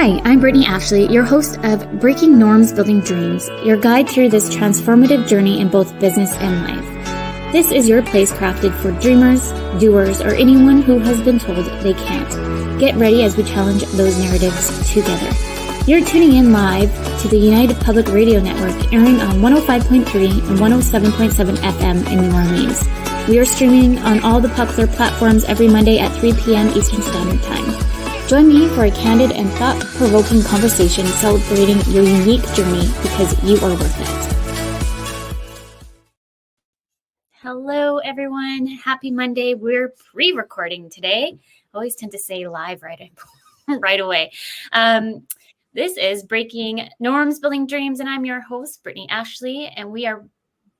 Hi, I'm Brittany Ashley, your host of Breaking Norms, Building Dreams, your guide through this transformative journey in both business and life. This is your place crafted for dreamers, doers, or anyone who has been told they can't. Get ready as we challenge those narratives together. You're tuning in live to the United Public Radio Network, airing on 105.3 and 107.7 FM in New Orleans. We are streaming on all the popular platforms every Monday at 3 p.m. Eastern Standard Time. Join me for a candid and thought-provoking conversation celebrating your unique journey because you are worth it. Hello, everyone. Happy Monday. We're pre-recording today. I always tend to say live right away. This is Breaking Norms, Building Dreams, and I'm your host, Brittany Ashley, and we are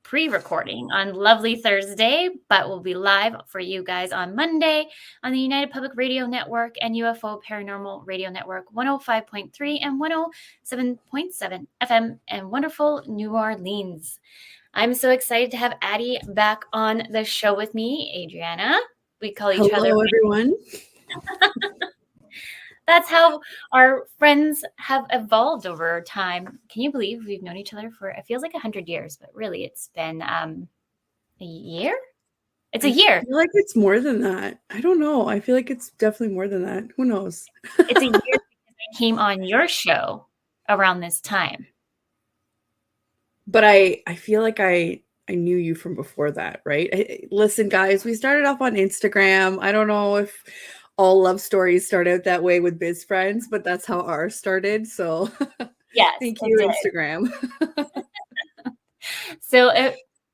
pre-recording on lovely Thursday, but we'll be live for you guys on Monday on the United Public Radio Network and UFO Paranormal Radio Network 105.3 and 107.7 FM in wonderful New Orleans. I'm so excited to have Addie back on the show with me, Adriana. We call each other. Hello, everyone. That's how our friends have evolved over time. Can you believe we've known each other for, it feels like 100 years, but really it's been a year? It's a year. I feel like it's more than that. I don't know. I feel like it's definitely more than that. Who knows? It's a year because I came on your show around this time. But I feel like I knew you from before that, right? Listen, guys, we started off on Instagram. I don't know if all love stories start out that way with biz friends, but that's how ours started. So yes, thank you, Instagram. So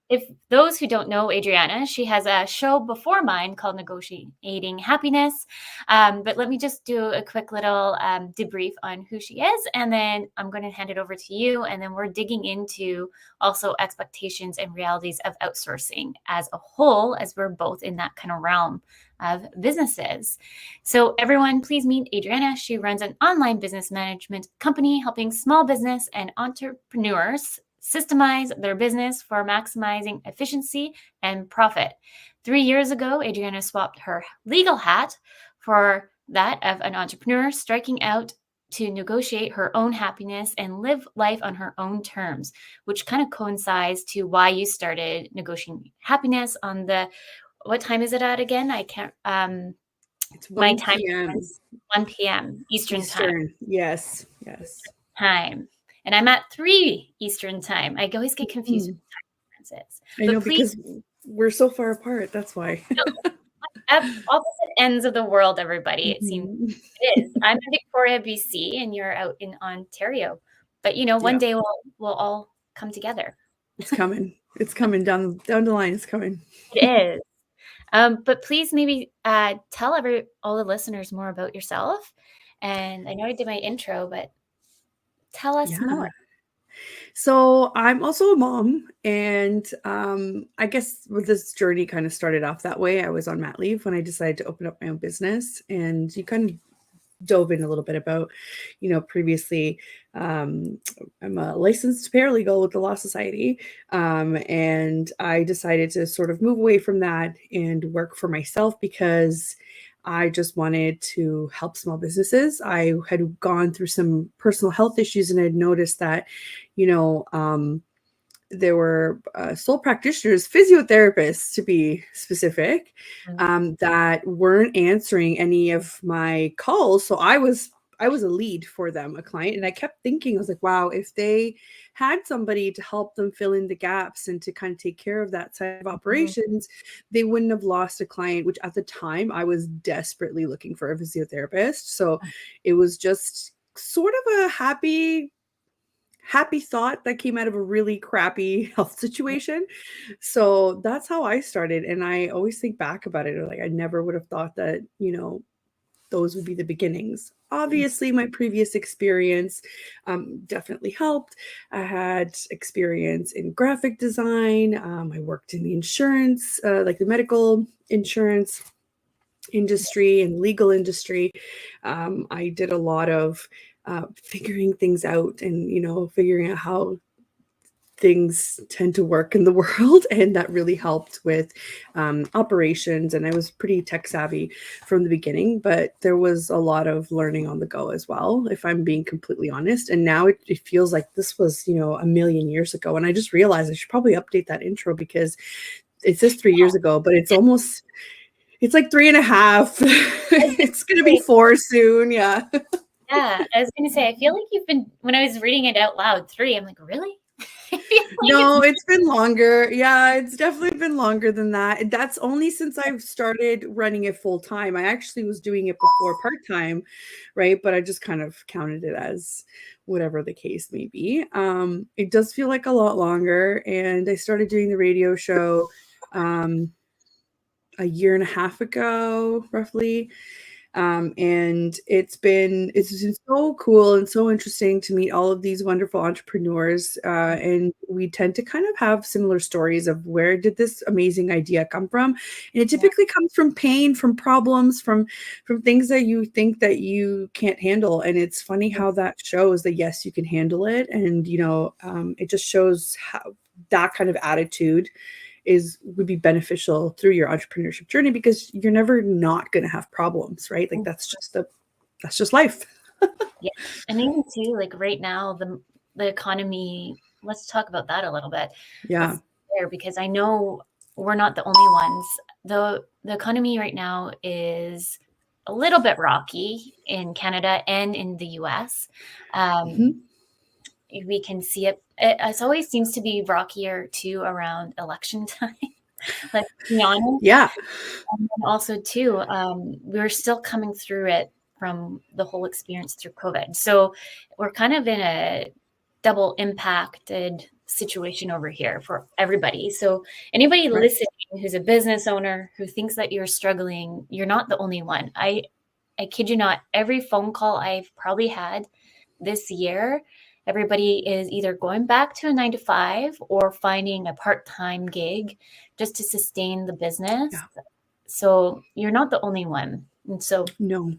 if those who don't know Adriana, she has a show before mine called Negotiating Happiness. But let me just do a quick little debrief on who she is, and then I'm going to hand it over to you. And then we're digging into also expectations and realities of outsourcing as a whole, as we're both in that kind of realm of businesses. So everyone, please meet Adriana. She runs an online business management company helping small business and entrepreneurs systemize their business for maximizing efficiency and profit. 3 years ago, Adriana swapped her legal hat for that of an entrepreneur, striking out to negotiate her own happiness and live life on her own terms, which kind of coincides to why you started Negotiating Happiness on the, what time is it at again? I can't, it's my time PM. is 1 p.m. Eastern time. Yes. Time. And I'm at 3 Eastern time. I always get confused with time differences. I know, because we're so far apart. That's why. At opposite ends of the world, everybody. It seems it is. I'm in Victoria, BC, and you're out in Ontario. But one day we'll all come together. It's coming. It's coming down the line. It's coming. It is. But please maybe tell all the listeners more about yourself. And I know I did my intro, but tell us more. So I'm also a mom, and I guess this journey kind of started off that way. I was on mat leave when I decided to open up my own business, and you kind of dove in a little bit about, previously, I'm a licensed paralegal with the Law Society, and I decided to sort of move away from that and work for myself because I just wanted to help small businesses. I had gone through some personal health issues and had noticed that, there were sole practitioners, physiotherapists to be specific, that weren't answering any of my calls. So I was a lead for them, a client. And I kept thinking, I was like, wow, if they had somebody to help them fill in the gaps and to kind of take care of that side of operations, they wouldn't have lost a client, which at the time I was desperately looking for a physiotherapist. So it was just sort of a happy thought that came out of a really crappy health situation. So that's how I started. And I always think back about it. Like, I never would have thought that, those would be the beginnings. Obviously, my previous experience definitely helped. I had experience in graphic design. I worked in the insurance, like the medical insurance industry and legal industry. I did a lot of figuring things out and, figuring out how things tend to work in the world, and that really helped with operations. And I was pretty tech savvy from the beginning, but there was a lot of learning on the go as well, if I'm being completely honest. And now it feels like this was, a million years ago. And I just realized I should probably update that intro, because it says 3 years ago, but it's like 3.5. It's gonna be 4 soon. Yeah. Yeah, I was gonna say, I feel like when I was reading it out loud, 3, I'm like, really? I feel like No, it's been longer. Yeah, it's definitely been longer than that. That's only since I've started running it full time. I actually was doing it before part-time, right? But I just kind of counted it as whatever the case may be. It does feel like a lot longer, and I started doing the radio show a year and a half ago, roughly. And it's been so cool and so interesting to meet all of these wonderful entrepreneurs. And we tend to kind of have similar stories of, where did this amazing idea come from? And it typically comes from pain, from problems, from things that you think that you can't handle. And it's funny how that shows that, yes, you can handle it. And it just shows how that kind of attitude would be beneficial through your entrepreneurship journey, because you're never not going to have problems, right? Like that's just life. Yeah. And even too, like right now, the economy, let's talk about that a little bit. Yeah. Because I know we're not the only ones. The economy right now is a little bit rocky in Canada and in the US. We can see it. It always seems to be rockier too around election time. Let's be honest. Yeah. And then also too, we're still coming through it from the whole experience through COVID. So we're kind of in a double impacted situation over here for everybody. So anybody listening who's a business owner who thinks that you're struggling, you're not the only one. I kid you not, every phone call I've probably had this year, everybody is either going back to a 9 to 5 or finding a part-time gig just to sustain the business. Yeah. So you're not the only one. And so No.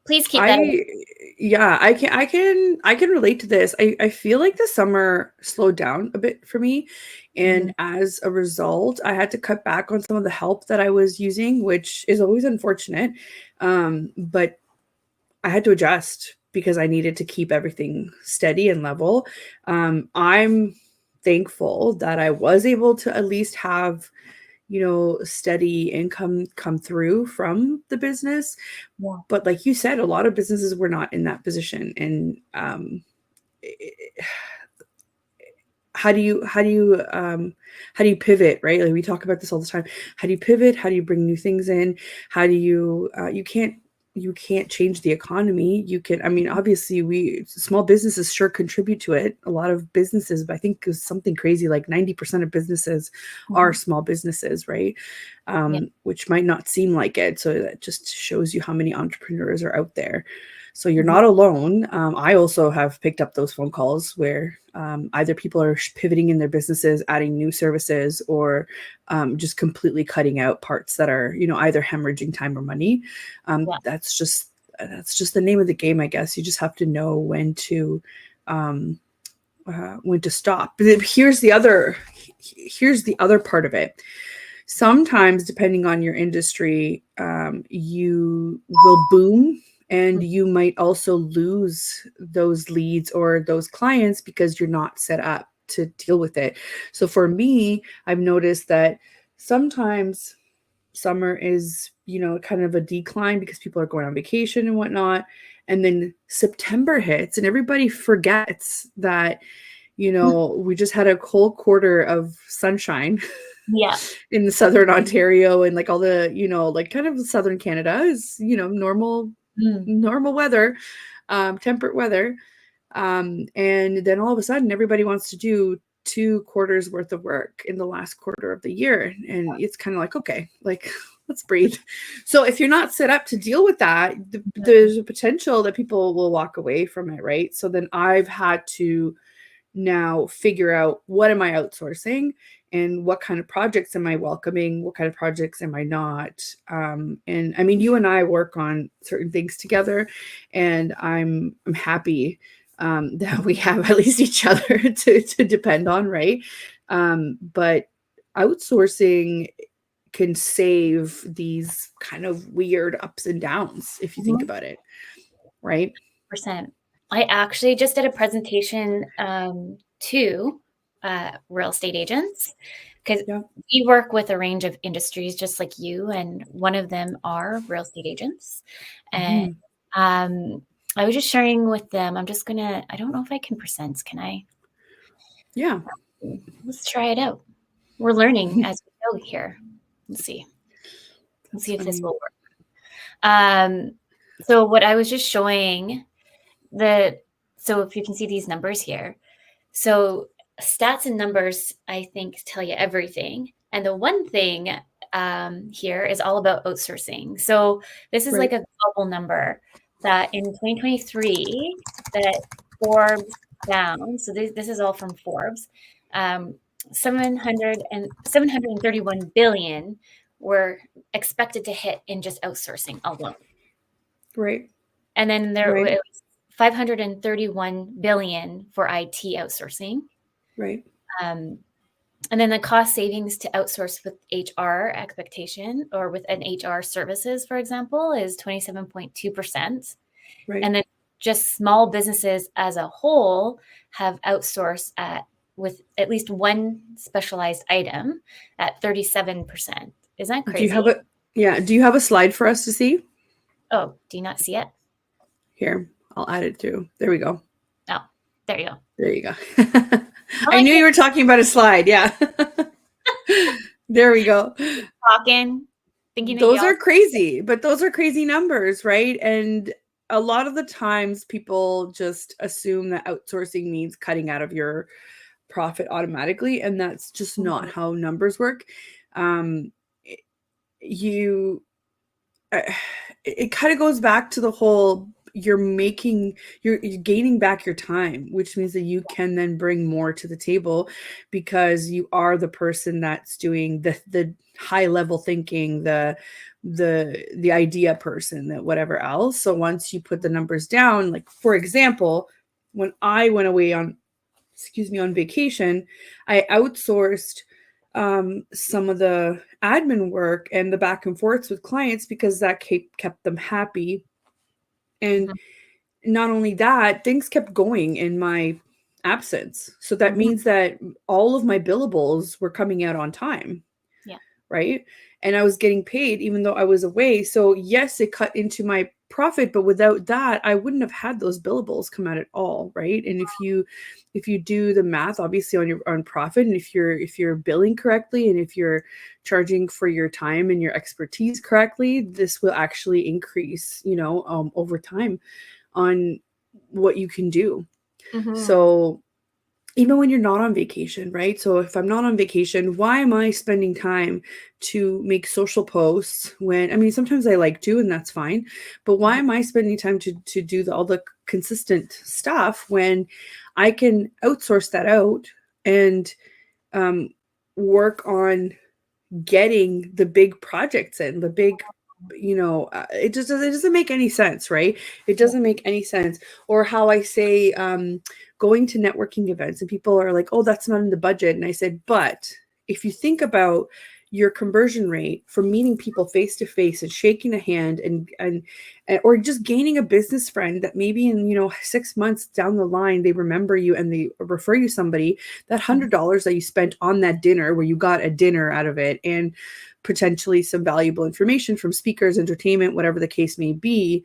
please keep that in. Yeah, I can relate to this. I feel like the summer slowed down a bit for me. And as a result, I had to cut back on some of the help that I was using, which is always unfortunate. But I had to adjust because I needed to keep everything steady and level. I'm thankful that I was able to at least have, steady income come through from the business. Yeah. But like you said, a lot of businesses were not in that position. And how do you pivot, right? Like we talk about this all the time. How do you pivot? How do you bring new things in? How do you can't change the economy. Obviously small businesses sure contribute to it. A lot of businesses, but I think it's something crazy, like 90% of businesses are small businesses, right? Which might not seem like it. So that just shows you how many entrepreneurs are out there. So you're not alone. I also have picked up those phone calls where either people are pivoting in their businesses, adding new services, or just completely cutting out parts that are, either hemorrhaging time or money. That's just the name of the game, I guess. You just have to know when to stop. But here's the other part of it. Sometimes, depending on your industry, you will boom. And you might also lose those leads or those clients because you're not set up to deal with it. So for me, I've noticed that sometimes summer is, kind of a decline because people are going on vacation and whatnot. And then September hits and everybody forgets that, we just had a cold quarter of sunshine. Yeah. In the southern Ontario and like all the, like kind of southern Canada is, normal weather, temperate weather. And then all of a sudden everybody wants to do 2 quarters worth of work in the last quarter of the year. And it's kind of like, okay, like let's breathe. So if you're not set up to deal with that, there's a potential that people will walk away from it. Right. So then I've had to now figure out, what am I outsourcing and what kind of projects am I welcoming? What kind of projects am I not? And I mean, you and I work on certain things together, and I'm happy that we have at least each other to depend on, right? But outsourcing can save these kind of weird ups and downs if you think Mhm. about it, right? Percent. I actually just did a presentation to real estate agents because Yeah. we work with a range of industries just like you, and one of them are real estate agents. And Mhm. I was just sharing with them. I don't know if I can present. Can I? Yeah. Let's try it out. We're learning as we go here. Let's see. Let's That's see if this funny. will work. So what I was just showing so if you can see these numbers here. So stats and numbers, I think, tell you everything. And the one thing here is all about outsourcing. So this is like Right. a global number that in 2023 that Forbes found. So this is all from Forbes. Um, 731 billion were expected to hit in just outsourcing alone. Right. And then there Right. was 531 billion for IT outsourcing. Right. Um, and then the cost savings to outsource with HR expectation or with an HR services, for example, is 27.2%. Right. And then just small businesses as a whole have outsourced with at least one specialized item at 37%. Isn't that Do you have crazy? do you have a slide for us to see? Oh, do you not see it? Here, I'll add it too. There we go. Oh, there you go. There you go. All I I knew can you were talking about a slide. Yeah. There we go. talking, thinking that Those y'all. are crazy, but those are crazy numbers, right? And a lot of the times people just assume that outsourcing means cutting out of your profit automatically, and that's just not Mhm. how numbers work. Um, you uh, it kind of goes back to the whole you're gaining back your time, which means that you can then bring more to the table because you are the person that's doing the high level thinking, the idea person, that whatever else. So once you put the numbers down, like for example, when I went away on on vacation, I outsourced some of the admin work and the back and forths with clients because that kept them happy. And Mhm. not only that, things kept going in my absence. So that Mhm. means that all of my billables were coming out on time, Yeah. right? And I was getting paid even though I was away. So yes, it cut into my profit, but without that, I wouldn't have had those billables come out at all, right? And if you do the math obviously on your on profit, and if you're billing correctly, and if you're charging for your time and your expertise correctly, this will actually increase, over time on what you can do. Mhm. So even when you're not on vacation, right? So if I'm not on vacation, why am I spending time to make social posts when, I mean, sometimes I like to, and that's fine, but why Mhm. am I spending time to do all the consistent stuff when I can outsource that out and um, work on getting the big projects in, the big, it doesn't make any sense, right? It Yeah. doesn't make any sense. Or how I say, going to networking events, and people are like, oh, that's not in the budget. And I said, but if you think about your conversion rate from meeting people face to face and shaking a hand and or just gaining a business friend that maybe in 6 months down the line they remember you and they refer you somebody, that Mhm. $100 that you spent on that dinner where you got a dinner out of it and potentially some valuable information from speakers, entertainment, whatever the case may be,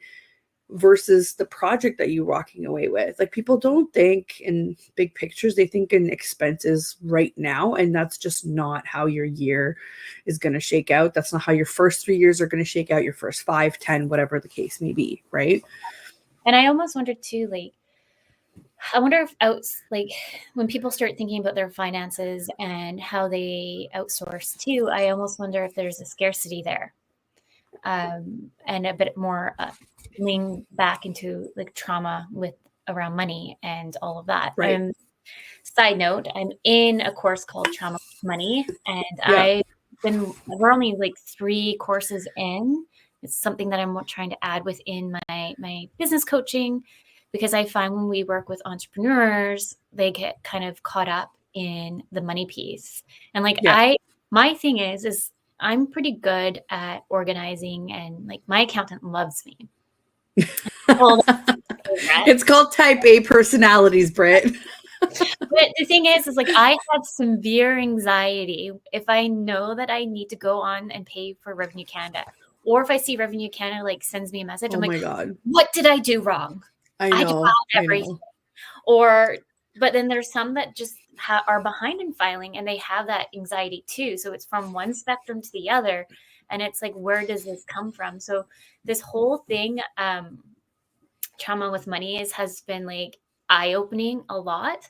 versus the project that you're walking away with. Like, people don't think in big pictures, they think in expenses right now, and that's just not how your year is going to shake out. That's not how your first 3 years are going to shake out, your first 5, 10, whatever the case may be, right? And I almost wonder too, like, I wonder if like when people start thinking about their finances and how they outsource too, I almost wonder if there's a scarcity there, and a bit more lean back into like trauma with around money and all of that. Right. Side note, I'm in a course called Trauma with Money, and Yeah. we're only like 3 courses in. It's something that I'm trying to add within my business coaching because I find when we work with entrepreneurs, they get kind of caught up in the money piece. And like Yeah. my thing is I'm pretty good at organizing, and like my accountant loves me. Well, It's called type A personalities, Britt. but the thing is like I have severe anxiety if I know that I need to go on and pay for Revenue Canada, or if I see Revenue Canada like sends me a message, Oh I'm like, my God. what did I do wrong? I I had to know. file I everything. know. Or, but then there's some that just are behind in filing, and they have that anxiety too. So it's from one spectrum to the other, and it's like, where does this come from? So this whole thing, trauma with money has been like eye-opening a lot,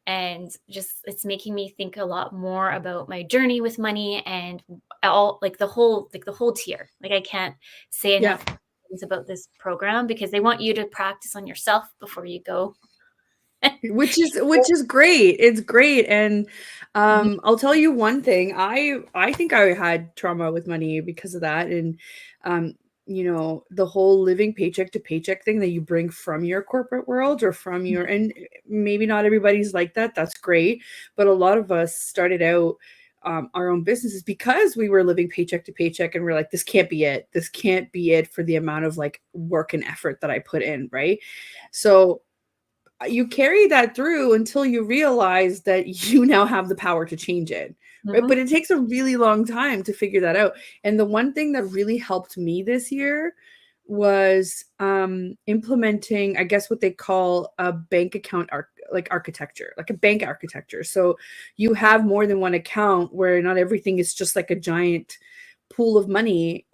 and just it's making me think a lot more about my journey with money, and all like the whole tier. Like I can't say Yeah. enough things about this program, because they want you to practice on yourself before you go. Which is great. It's great. And Mhm. I'll tell you one thing. I think I had trauma with money because of that. And um, the whole living paycheck to paycheck thing that you bring from your corporate world or from your, and maybe not everybody's like that. That's great. But a lot of us started out our own businesses because we were living paycheck to paycheck, and we're like, this can't be it. This can't be it for the amount of like work and effort that I put in, right? So you carry that through until you realize that you now have the power to change it, right? But Mhm. it takes a really long time to figure that out. And the one thing that really helped me this year was implementing, I guess, what they call a bank account architecture, like a bank architecture. So you have more than one account where not everything is just like a giant pool of money,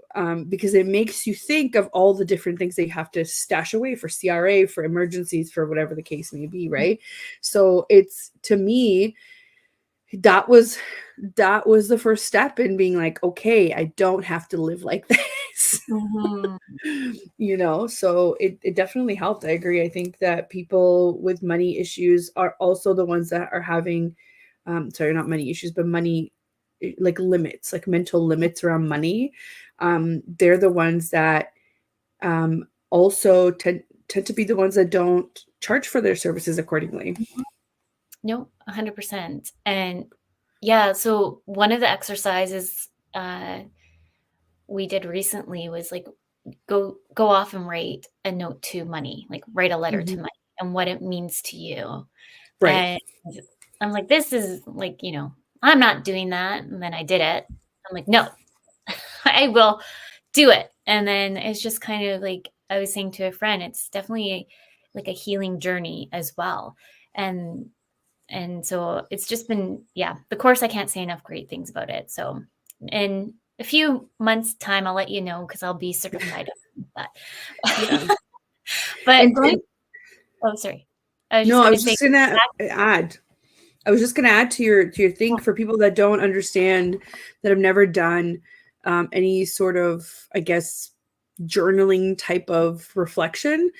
because it makes you think of all the different things that you have to stash away for CRA, for emergencies, for whatever the case may be, right? So it's, to me, that was the first step in being like, okay, I don't have to live like this. Mhm. So it definitely helped. I agree. I think that people with money issues are also the ones that are having, sorry, not money issues, but money, like limits, like mental limits around money. They're the ones that also tend to be the ones that don't charge for their services accordingly. No, 100%. And yeah, so one of the exercises we did recently was like go off and write a note to money, like write a letter to Mhm. money and what it means to you. Right. And I'm like, this is like, I'm not doing that. And then I did it. I'm like, no, I will do it. And then it's just kind of like I was saying to a friend, it's definitely like a healing journey as well. And so it's just been, yeah, the course, I can't say enough great things about it. So in a few months time, I'll let you know, because I'll be certified on Yeah. that. But And going, oh, sorry. I was just no, I going to was say, just gonna add. I was just gonna add to your thing for people that don't understand, that have never done any sort of, I guess, journaling type of reflection.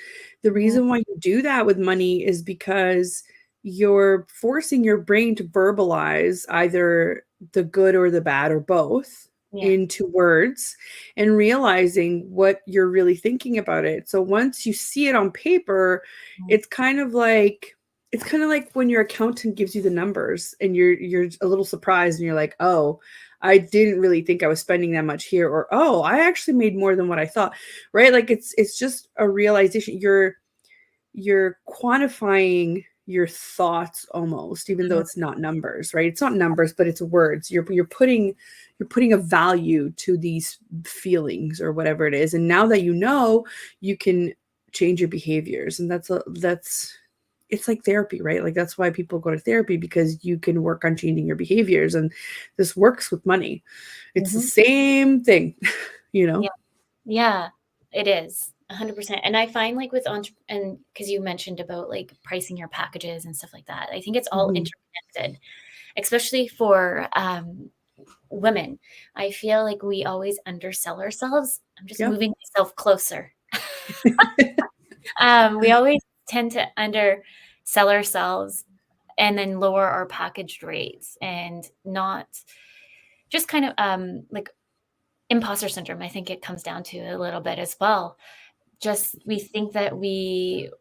The Mhm. reason why you do that with money is because you're forcing your brain to verbalize either the good or the bad or both Yeah. into words, and realizing what you're really thinking about it. So once you see it on paper, Mhm. it's kind of like when your accountant gives you the numbers and you're a little surprised and you're like, "Oh, I didn't really think I was spending that much here," or, "Oh, I actually made more than what I thought." Right? Like it's just a realization. You're quantifying your thoughts almost, even though Mhm. it's not numbers, right? It's not numbers, but it's words. You're putting a value to these feelings or whatever it is. And now that you can change your behaviors. And that's it's like therapy, right? Like that's why people go to therapy, because you can work on changing your behaviors. And this works with money. It's the Mhm. same thing, you Yeah. know? Yeah, it is 100%. And I find like with and because you mentioned about like pricing your packages and stuff like that, I think it's all Mhm. interconnected, especially for women. I feel like we always undersell ourselves. I'm just Yep. moving myself closer. We always tend to undersell ourselves and then lower our packaged rates, and not just kind of like imposter syndrome. I think it comes down to a little bit as well. we think that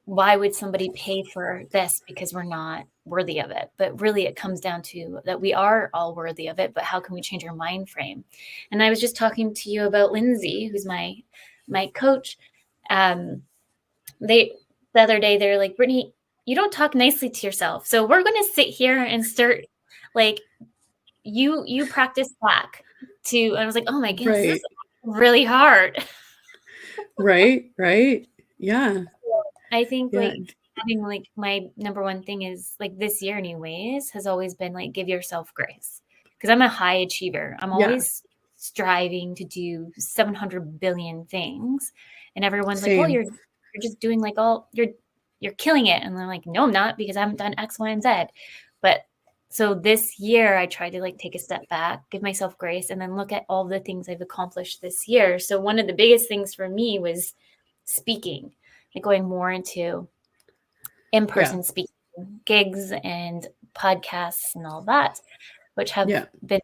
why would somebody pay for this because we're not worthy of it? But really it comes down to that we are all worthy of it, but how can we change our mind frame? And I was just talking to you about Lindsay, who's my coach. The other day they're like, Brittany, you don't talk nicely to yourself. So we're going to sit here and start like you practice back to, and I was like, oh my goodness, this is really hard. Right. Yeah. I think Yeah. like having like my number one thing is like this year anyways has always been like give yourself grace, because I'm a high achiever. I'm Yeah. always striving to do 700 billion things, and everyone's like, well, Same. you're just doing like you're killing it, and I'm like, no, I'm not, because I haven't done X, Y, and Z. But so this year I tried to like take a step back, give myself grace, and then look at all the things I've accomplished this year. So one of the biggest things for me was speaking, like going more into in-person speaking gigs and podcasts and all that, which have been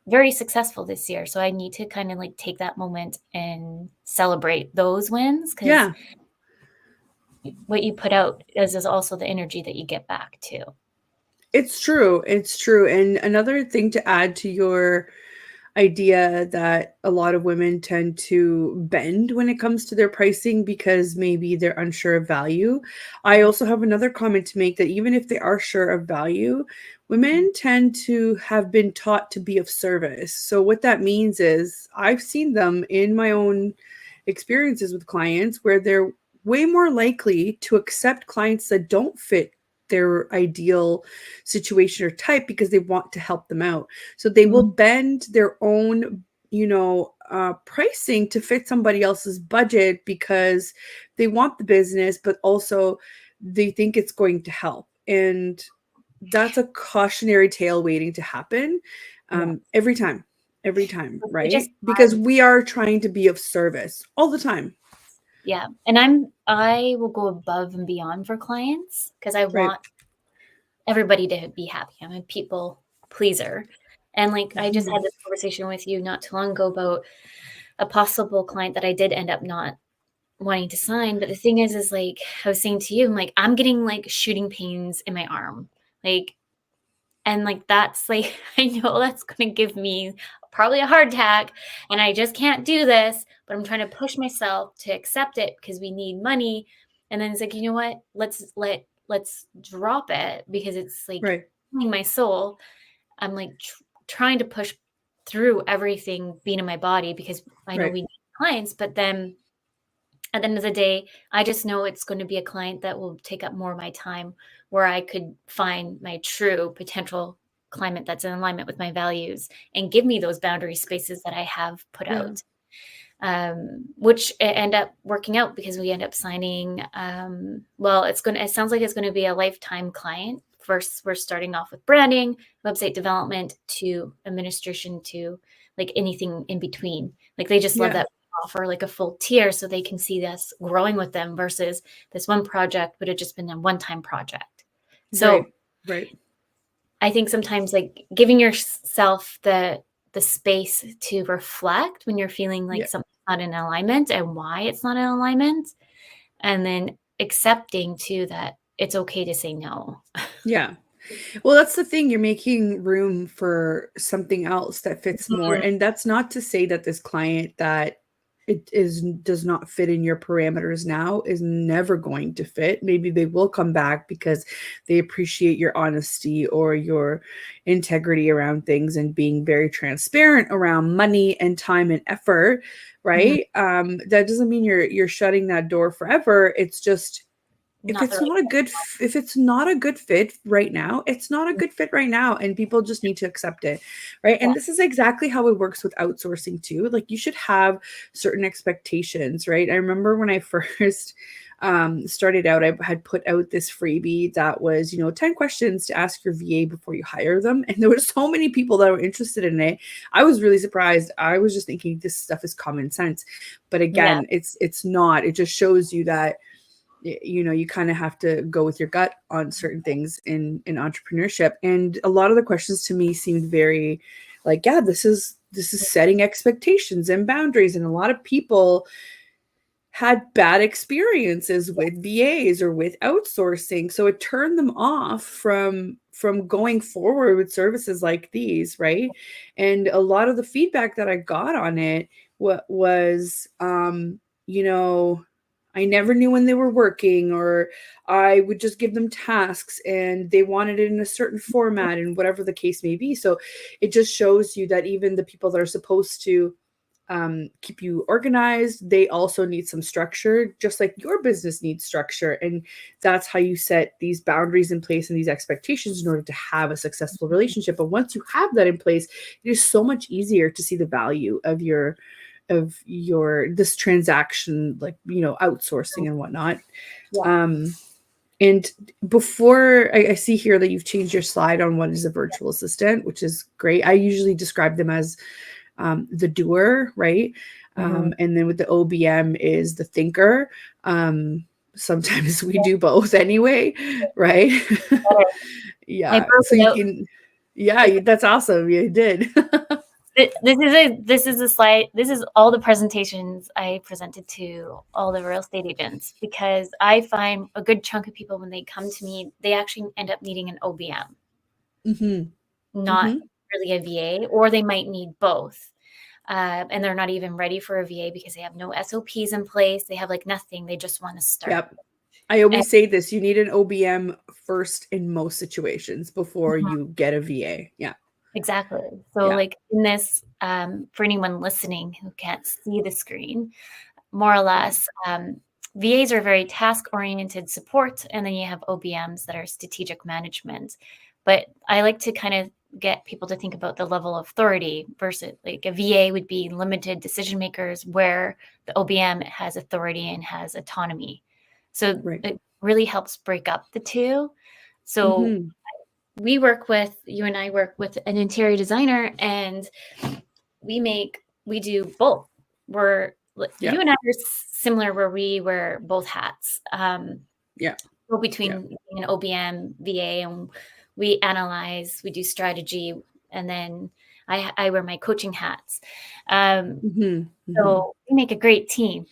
very successful this year. So I need to kind of like take that moment and celebrate those wins, because what you put out is also the energy that you get back too. It's true. And another thing to add to your idea that a lot of women tend to bend when it comes to their pricing because maybe they're unsure of value. I also have another comment to make, that even if they are sure of value, women tend to have been taught to be of service. So what that means is I've seen them in my own experiences with clients where they're way more likely to accept clients that don't fit their ideal situation or type because they want to help them out. So they will bend their own, pricing to fit somebody else's budget because they want the business, but also they think it's going to help. And that's a cautionary tale waiting to happen every time, right? Because we are trying to be of service all the time. Yeah. And I will go above and beyond for clients because I want everybody to be happy. I'm a people pleaser. And like, I just had this conversation with you not too long ago about a possible client that I did end up not wanting to sign. But the thing is like, I was saying to you, I'm like, I'm getting like shooting pains in my arm. Like, and like, that's like, I know that's going to give me probably a heart attack, and I just can't do this, but I'm trying to push myself to accept it because we need money. And then it's like, you know what, let's drop it, because it's like killing my soul. I'm like trying to push through everything being in my body because I know we need clients, but then at the end of the day, I just know it's going to be a client that will take up more of my time, where I could find my true potential client that's in alignment with my values and give me those boundary spaces that I have put out, which end up working out because we end up signing. It sounds like it's going to be a lifetime client. First, we're starting off with branding, website development, to administration, to like anything in between. Like they just love that offer like a full tier so they can see us growing with them versus this one project would have just been a one-time project. So I think sometimes like giving yourself the space to reflect when you're feeling like something's not in alignment and why it's not in alignment, and then accepting too that it's okay to say no. Yeah. Well, that's the thing. You're making room for something else that fits more. And that's not to say that this client that does not fit in your parameters now is never going to fit. Maybe they will come back because they appreciate your honesty or your integrity around things and being very transparent around money and time and effort, right? That doesn't mean you're shutting that door forever. It's just, if it's not a good fit right now, it's not a good fit right now, and people just need to accept it, right? And this is exactly how it works with outsourcing too. Like you should have certain expectations, right? I remember when I first started out, I had put out this freebie that was, 10 questions to ask your VA before you hire them, and there were so many people that were interested in it. I was really surprised. I was just thinking this stuff is common sense, but again, it's not. It just shows you that you kind of have to go with your gut on certain things in entrepreneurship. And a lot of the questions to me seemed very like, this is setting expectations and boundaries. And a lot of people had bad experiences with VAs or with outsourcing, so it turned them off from going forward with services like these, right? And a lot of the feedback that I got on it was, you know, I never knew when they were working, or I would just give them tasks and they wanted it in a certain format, and whatever the case may be. So it just shows you that even the people that are supposed to keep you organized, they also need some structure, just like your business needs structure. And that's how you set these boundaries in place and these expectations in order to have a successful relationship. But once you have that in place, it is so much easier to see the value of your this transaction, like, outsourcing and whatnot. Yeah. And before, I see here that you've changed your slide on what is a virtual assistant, which is great. I usually describe them as the doer, right? And then with the OBM is the thinker. Sometimes we do both anyway, right? I Yeah. broke So it you out. can, yeah, that's awesome. You did. This is a slide. This is all the presentations I presented to all the real estate agents, because I find a good chunk of people, when they come to me, they actually end up needing an OBM, hmm not hmm really a VA, or they might need both. And they're not even ready for a VA because they have no SOPs in place. They have like nothing. They just want to start. Yep. I And always say this, you need an OBM first in most situations before you get a VA. Yeah. exactly. So Yeah. like in this, for anyone listening who can't see the screen, more or less, VAs are very task-oriented support, and then you have OBMs that are strategic management. But I like to kind of get people to think about the level of authority versus, like, a VA would be limited decision makers, where the OBM has authority and has autonomy. So Right. it really helps break up the two. So hmm you and I work with an interior designer, and we do both. Yeah. You and I are similar, where we wear both hats. Yeah. Go Yeah. between being an OBM, VA, and we analyze, we do strategy, and then I wear my coaching hats. Um, hmm hmm so we make a great team.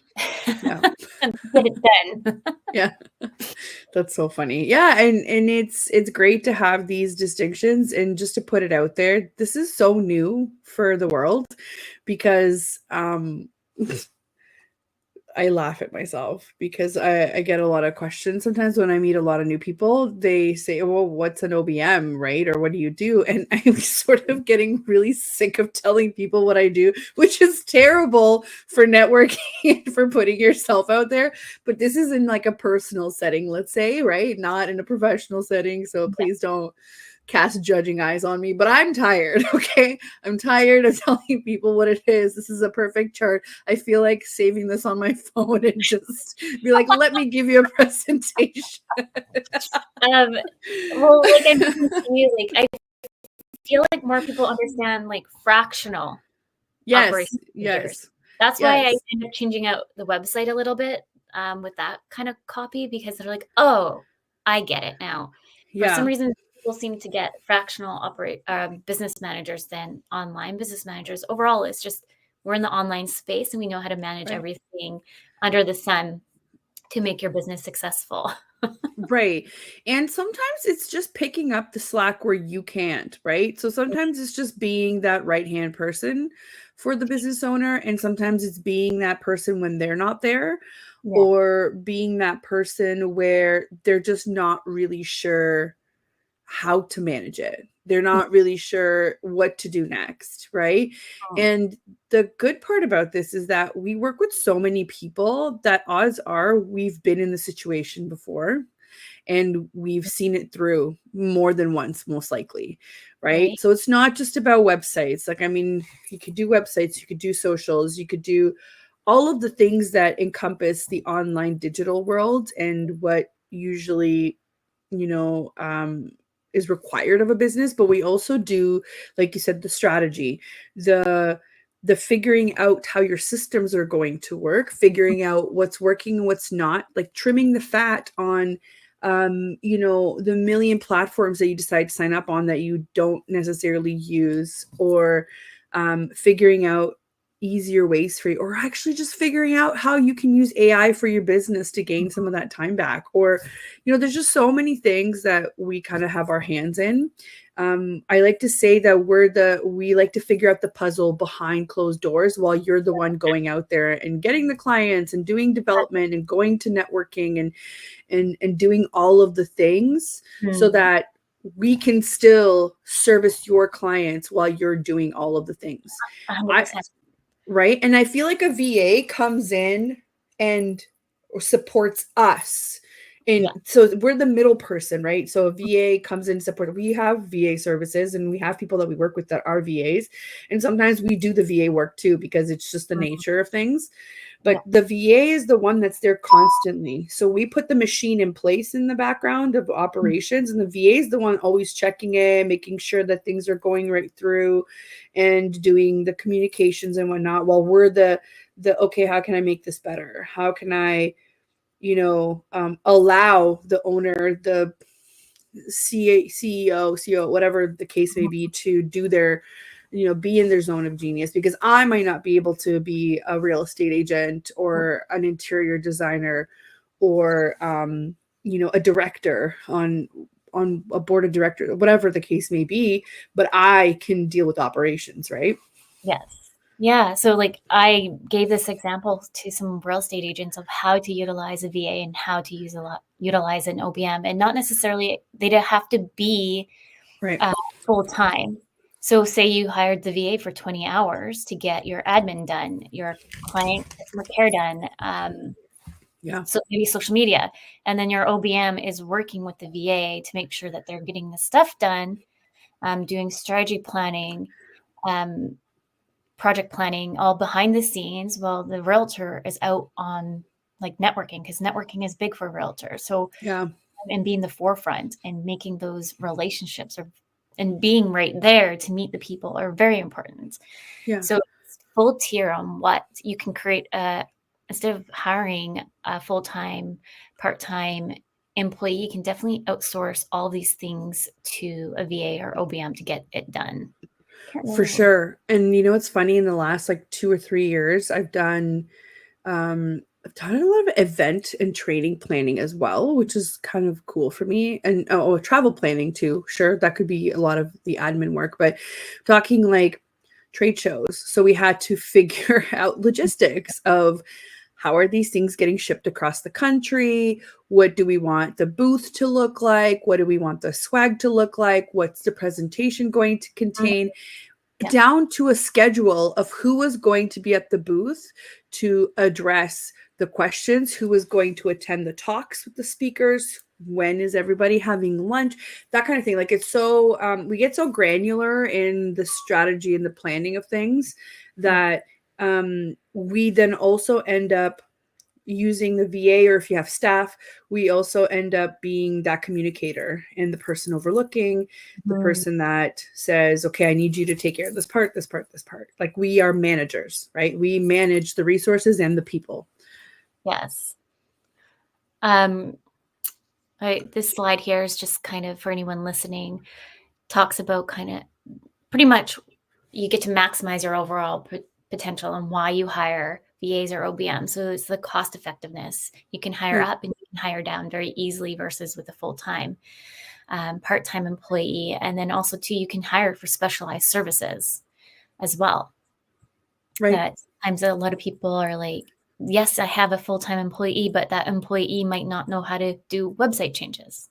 Yeah. And get it done. Yeah. That's so funny. Yeah, and it's great to have these distinctions, and just to put it out there, this is so new for the world because I laugh at myself because I get a lot of questions sometimes when I meet a lot of new people. They say, "Well, what's an OBM, right? Or what do you do?" And I'm sort of getting really sick of telling people what I do, which is terrible for networking and for putting yourself out there. But this is in like a personal setting, let's say, right? Not in a professional setting. So please don't cast judging eyes on me, but I'm tired. Okay. I'm tired of telling people what it is. This is a perfect chart. I feel like saving this on my phone and just be like, let me give you a presentation. Um, well, like I mentioned to you, like I feel like more people understand like fractional Yes. operation procedures. Yes. That's why I Yes. end up changing out the website a little bit, with that kind of copy, because they're like, "Oh, I get it now." For some Yeah. reason, people seem to get fractional business managers than online business managers. Overall, it's just we're in the online space and we know how to manage Right. everything under the sun to make your business successful. Right. And sometimes it's just picking up the slack where you can't, right? So sometimes it's just being that right-hand person for the business owner, and sometimes it's being that person when they're not there, Yeah. or being that person where they're just not really sure how to manage it. They're not really sure what to do next, right? Oh, And the good part about this is that we work with so many people that odds are we've been in the situation before, and we've seen it through more than once, most likely, right? right? So it's not just about websites. Like, I mean, you could do websites, you could do socials, you could do all of the things that encompass the online digital world, and what usually, you know, is required of a business. But we also do, like you said, the strategy, the the figuring out how your systems are going to work, figuring out what's working and what's not, like trimming the fat on the million platforms that you decide to sign up on that you don't necessarily use, or figuring out easier ways for you, or actually just figuring out how you can use AI for your business to gain some of that time back. Or, there's just so many things that we kind of have our hands in. I like to say that we like to figure out the puzzle behind closed doors while you're the one going out there and getting the clients and doing development and going to networking and doing all of the things so that we can still service your clients while you're doing all of the things. 100%. Right. And I feel like a VA comes in and supports us. And so we're the middle person, right? So a VA comes in and support. We have VA services and we have people that we work with that are VAs. And sometimes we do the VA work too, because it's just the nature of things. But the VA is the one that's there constantly. So we put the machine in place in the background of operations, and the VA is the one always checking in, making sure that things are going right through and doing the communications and whatnot, while we're the okay, how can I make this better? How can I, allow the owner, the CEO, CEO, whatever the case may be, to do their, be in their zone of genius, because I might not be able to be a real estate agent or an interior designer or, a director on a board of directors, whatever the case may be, but I can deal with operations, right? Yes. Yeah. So like I gave this example to some real estate agents of how to utilize a VA and how to utilize an OBM, and not necessarily they don't have to be Right. full time. So say you hired the VA for 20 hours to get your admin done, your client customer care done, so maybe social media, and then your OBM is working with the VA to make sure that they're getting the stuff done, doing strategy planning, project planning, all behind the scenes, while the realtor is out on like networking, because networking is big for realtors. So and being the forefront and making those relationships and being right there to meet the people are very important. So it's full tier on what you can create instead of hiring a full-time, part-time employee, you can definitely outsource all these things to a VA or OBM to get it done. For sure. And it's funny, in the last like 2 or 3 years, I've done a lot of event and training planning as well, which is kind of cool for me. And travel planning too. Sure, that could be a lot of the admin work, but talking like trade shows. So we had to figure out logistics of how are these things getting shipped across the country? What do we want the booth to look like? What do we want the swag to look like? What's the presentation going to contain? Down to a schedule of who was going to be at the booth to address the questions, who was going to attend the talks with the speakers, when is everybody having lunch, that kind of thing. Like, it's so we get so granular in the strategy and the planning of things that we then also end up using the VA, or if you have staff, we also end up being that communicator and the person overlooking, the person that says, okay, I need you to take care of this part, this part, this part. Like, we are managers, right? We manage the resources and the people. Yes. This slide here is just kind of, for anyone listening, talks about kind of pretty much you get to maximize your overall potential and why you hire VAs or OBM. So it's the cost effectiveness. You can hire up and you can hire down very easily versus with a full-time, part-time employee. And then also too, you can hire for specialized services as well. Right. That sometimes a lot of people are like, yes, I have a full-time employee, but that employee might not know how to do website changes.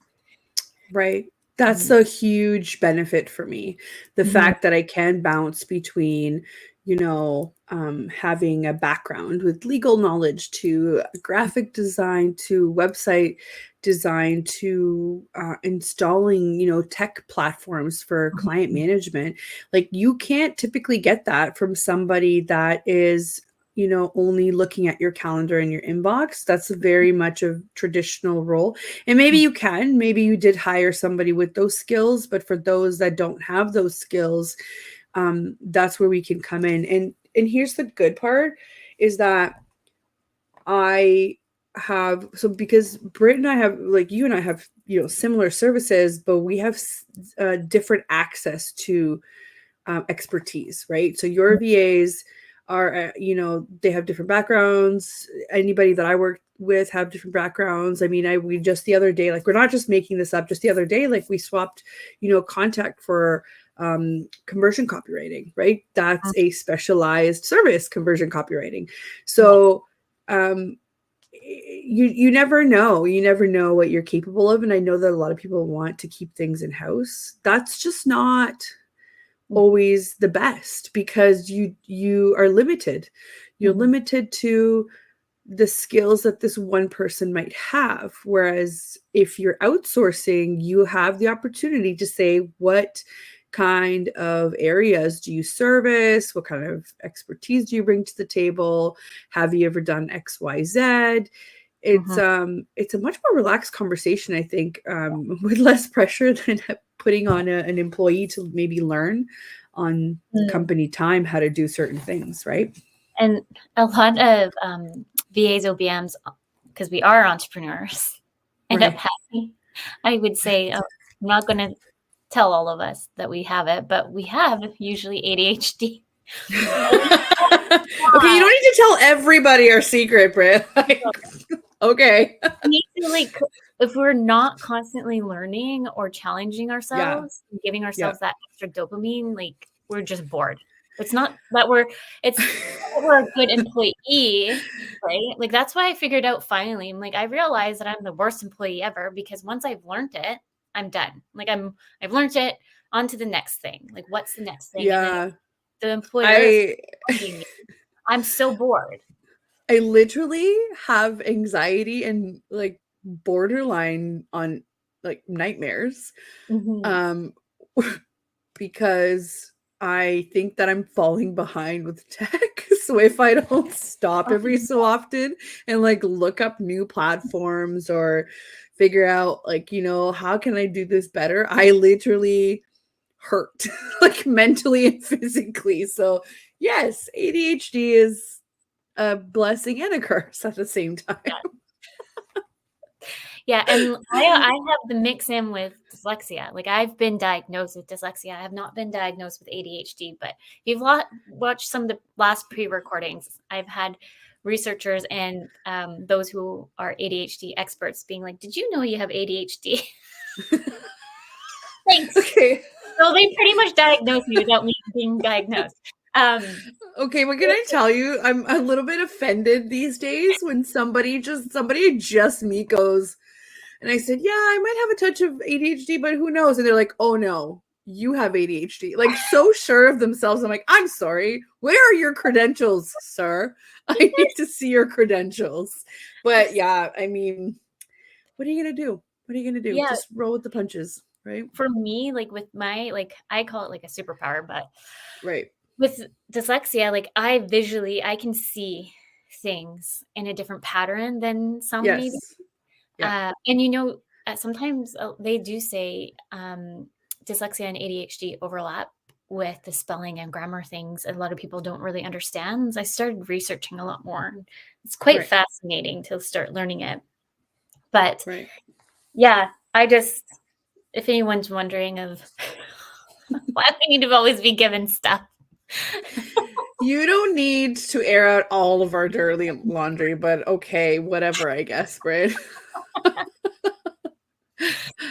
Right. That's a huge benefit for me. The fact that I can bounce between, having a background with legal knowledge to graphic design to website design to installing, tech platforms for client management. Like, you can't typically get that from somebody that is only looking at your calendar and your inbox. That's very much a traditional role. And maybe maybe you did hire somebody with those skills, but for those that don't have those skills, that's where we can come in. And here's the good part is that because Britt and I have, like you and I have, similar services, but we have different access to expertise, right? So your VAs are, they have different backgrounds. Anybody that I work with have different backgrounds. I mean, we just the other day, like, we're not just making this up, just the other day, like, we swapped, contact for conversion copywriting, right? That's a specialized service, conversion copywriting. So you never know. You never know what you're capable of. And I know that a lot of people want to keep things in-house. That's just not always the best, because you are limited. You're limited to the skills that this one person might have. Whereas if you're outsourcing, you have the opportunity to say, what kind of areas do you service? What kind of expertise do you bring to the table? Have you ever done XYZ? It's a much more relaxed conversation, I think, with less pressure than putting on an employee to maybe learn on company time how to do certain things, right? And a lot of VAs, OBMs, because we are entrepreneurs, end up having, I would say, I'm not going to tell all of us that we have it, but we have usually ADHD. Okay, you don't need to tell everybody our secret, Britt. Okay. If we're not constantly learning or challenging ourselves, and giving ourselves that extra dopamine, like, we're just bored. It's not that we're a good employee, right? Like, that's why I figured out finally, I'm like, I realized that I'm the worst employee ever, because once I've learned it, I'm done. Like, I've learned it, on to the next thing. Like, what's the next thing? Yeah. And then the employer I'm so bored. I literally have anxiety and, like, borderline on, like, nightmares. Because I think that I'm falling behind with tech. So if I don't stop every so often and, like, look up new platforms or figure out, like, how can I do this better? I literally hurt, like, mentally and physically. So yes, ADHD is a blessing and a curse at the same time. Yeah, and I have the mix in with dyslexia. Like, I've been diagnosed with dyslexia. I have not been diagnosed with ADHD, but if you've watched some of the last pre-recordings, I've had researchers and those who are ADHD experts being like, "Did you know you have ADHD?" Thanks. Okay. So they pretty much diagnosed me without me being diagnosed. Okay, what can I tell you? I'm a little bit offended these days when somebody just me goes, and I said, yeah, I might have a touch of ADHD, but who knows? And they're like, oh no, you have ADHD. Like, so sure of themselves. I'm like, I'm sorry. Where are your credentials, sir? I need to see your credentials. But yeah, I mean, what are you going to do? What are you going to do? Yeah. Just roll with the punches, right? For me, like, with my, like, I call it like a superpower, but right. With dyslexia, like, I can see things in a different pattern than some maybe. Yeah. And sometimes they do say dyslexia and ADHD overlap with the spelling and grammar things. A lot of people don't really understand. I started researching a lot more. It's quite fascinating to start learning it. But yeah, if anyone's wondering of why we need to always be given stuff. You don't need to air out all of our dirty laundry, but okay, whatever, I guess, Britt.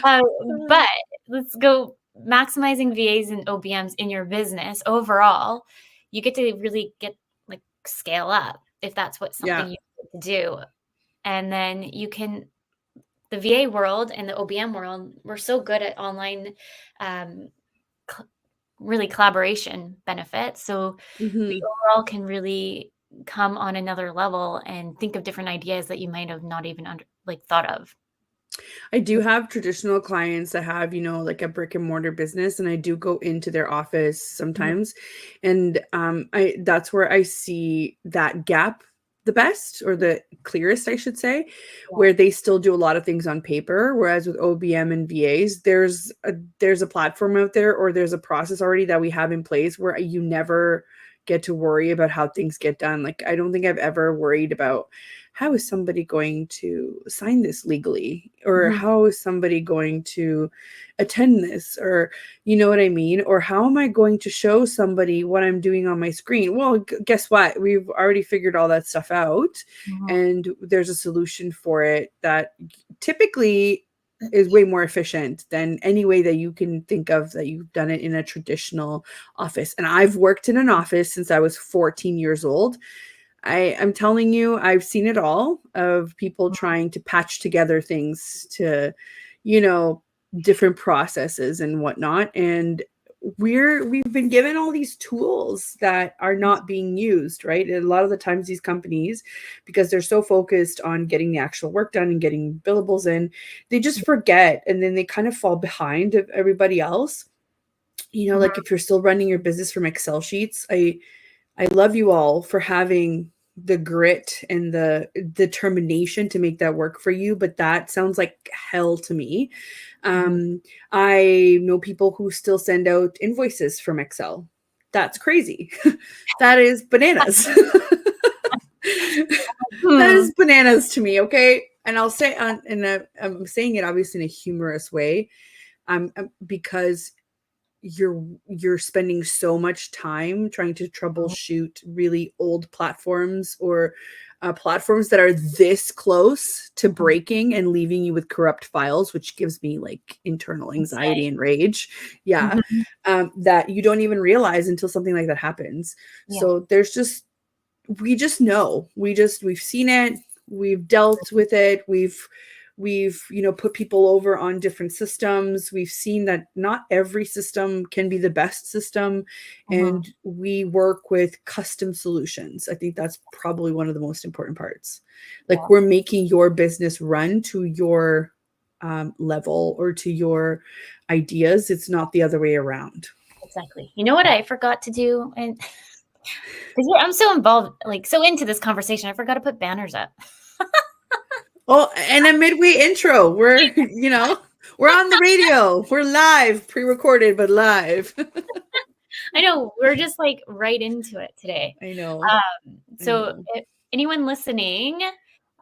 But let's go maximizing VAs and OBMs in your business overall. You get to really like scale up if that's what something you want to do. And then the VA world and the OBM world, we're so good at online really collaboration benefits. So we overall can really come on another level and think of different ideas that you might have not even thought of. I do have traditional clients that have, like a brick and mortar business, and I do go into their office sometimes. And that's where I see that gap the best, or the clearest, I should say, where they still do a lot of things on paper. Whereas with OBM and VAs, there's a platform out there, or there's a process already that we have in place where you never get to worry about how things get done. Like, I don't think I've ever worried about how is somebody going to sign this legally, or Mhm. how is somebody going to attend this, or you know what I mean? Or how am I going to show somebody what I'm doing on my screen? Well, guess what? We've already figured all that stuff out, Mhm. and there's a solution for it that typically is way more efficient than any way that you can think of that you've done it in a traditional office. And I've worked in an office since I was 14 years old. I'm telling you, I've seen it all of people trying to patch together things to, you know, different processes and whatnot. And we've been given all these tools that are not being used, right? And a lot of the times these companies, because they're so focused on getting the actual work done and getting billables in, they just forget, and then they kind of fall behind of everybody else. You know, Mhm. like if you're still running your business from Excel sheets, I love you all for having the grit and the determination to make that work for you, but that sounds like hell to me. Mhm. Um, I know people who still send out invoices from Excel. That's crazy. That is bananas. That Hmm. is bananas to me, okay? And I'll say I'm saying it obviously in a humorous way, because you're spending so much time trying to troubleshoot really old platforms, or platforms that are this close to breaking and leaving you with corrupt files, which gives me like internal anxiety Insane. and rage. Yeah. Mhm. That you don't even realize until something like that happens. Yeah. So there's just, we just know, we've seen it, we've dealt with it, we've put people over on different systems. We've seen that not every system can be the best system, Mhm. and we work with custom solutions. I think that's probably one of the most important parts. Like, Yeah. we're making your business run to your level, or to your ideas. It's not the other way around. Exactly. You know what I forgot to do? And because I'm so involved, like so into this conversation, I forgot to put banners up. Oh, and a midway intro. We're on the radio. We're live, pre-recorded, but live. I know we're just like right into it today. I know. I So know. if anyone listening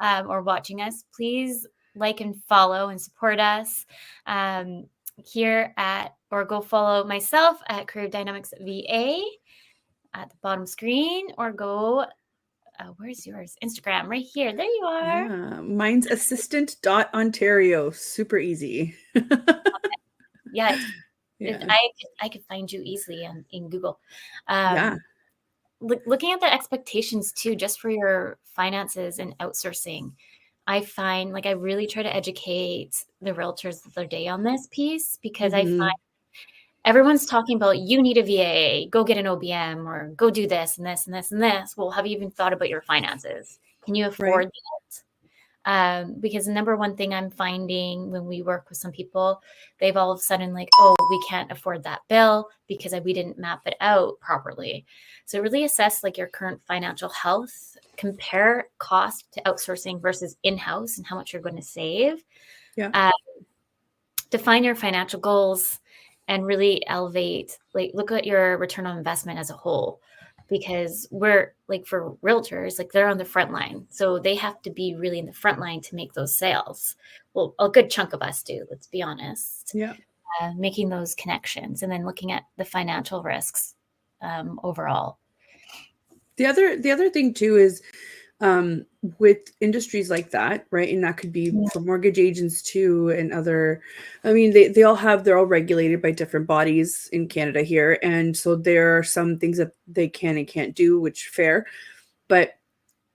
or watching us, please like and follow and support us um, here at, or go follow myself at Career Dynamics VA at the bottom screen, or go, where's yours? Instagram, right here. There you are. Yeah. Mine's assistant.ontario. Super easy. Yeah, Yeah. I could find you easily in Google. Yeah. Um, looking at the expectations too, just for your finances and outsourcing, I find like I really try to educate the realtors of their day on this piece, because I find Hmm. everyone's talking about you need a VA, go get an OBM, or go do this and this and this and this. Well, have you even thought about your finances? Can you Right. afford that? Because the number one thing I'm finding when we work with some people, they've all of a sudden like, oh, we can't afford that bill because we didn't map it out properly. So really assess like your current financial health, compare cost to outsourcing versus in-house and how much you're going to save. Yeah. Uh, define your financial goals and really elevate, like look at your return on investment as a whole, because we're like, for realtors, like they're on the front line, so they have to be really in the front line to make those sales. Well, a good chunk of us do, let's be honest. Yeah. Making those connections and then looking at the financial risks overall. The other thing too is, um, with industries like that, right? And that could be Yeah. for mortgage agents too, and other, I mean, they're all regulated by different bodies in Canada here. And so there are some things that they can and can't do, which fair. But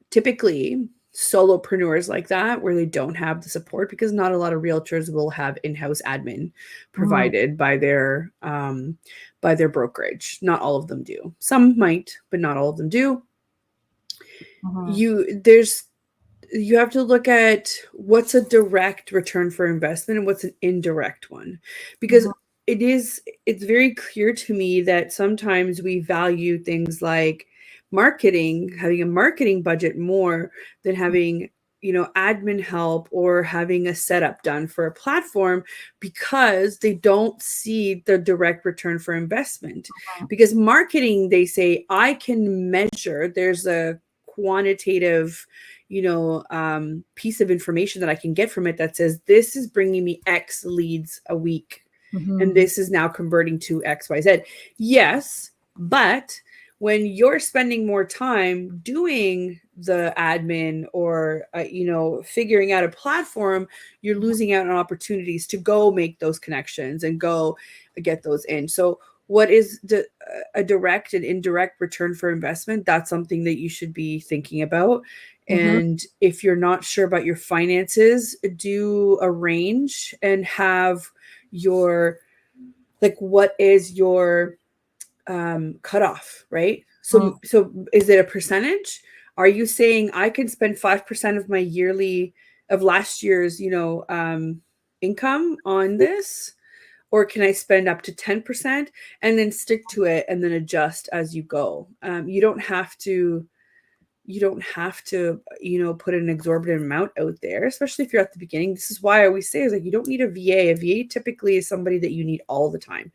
typically, solopreneurs like that, where they don't have the support, because not a lot of realtors will have in-house admin Mhm. provided by their brokerage. Not all of them do. Some might, but not all of them do. Mhm. You have to look at what's a direct return for investment and what's an indirect one, because Mhm. it's very clear to me that sometimes we value things like marketing, having a marketing budget more than having admin help or having a setup done for a platform because they don't see the direct return for investment. Because marketing, they say, I can measure, there's a quantitative piece of information that I can get from it that says this is bringing me X leads a week, and this is now converting to XYZ. Yes, but when you're spending more time doing the admin or figuring out a platform, you're losing out on opportunities to go make those connections and go get those in. So what is a direct and indirect return for investment? That's something that you should be thinking about. And if you're not sure about your finances, do a range and have your, like, what is your cutoff, right? So is it a percentage? Are you saying I can spend 5% of my of last year's income on this, or can I spend up to 10% and then stick to it and then adjust as you go? You don't have to put an exorbitant amount out there, especially if you're at the beginning. This is why I always say, is like, you don't need a VA. A VA typically is somebody that you need all the time.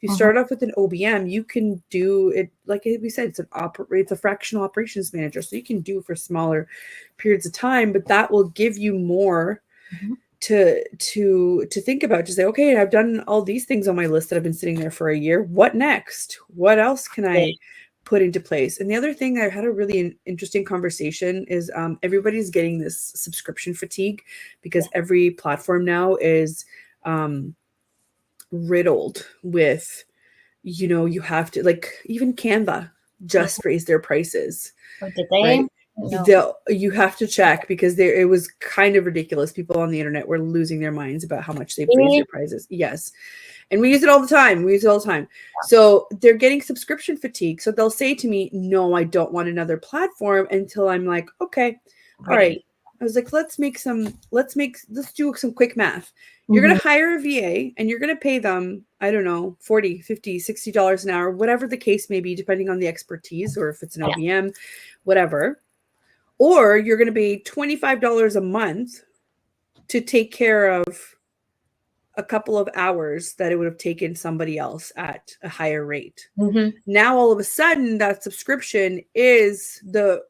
If you start off with an OBM, you can do it, like we said, it's a fractional operations manager, so you can do for smaller periods of time, but that will give you more to think about. To say, okay, I've done all these things on my list that have been sitting there for a year. What next? What else can I put into place? And the other thing, I had a really interesting conversation is everybody's getting this subscription fatigue because every platform now is riddled with, you have to, like, even Canva just raised their prices. Did they? Right? No. You have to check because it was kind of ridiculous. People on the internet were losing their minds about how much they've raised their prices. Yes. And we use it all the time. So they're getting subscription fatigue. So they'll say to me, no, I don't want another platform, until I'm like, okay, all right. I was like, let's do some quick math. You're going to hire a VA and you're going to pay them, I don't know, $40, $50, $60 an hour, whatever the case may be, depending on the expertise, or if it's an OBM, whatever. Or you're going to pay $25 a month to take care of a couple of hours that it would have taken somebody else at a higher rate. Now, all of a sudden, that subscription is the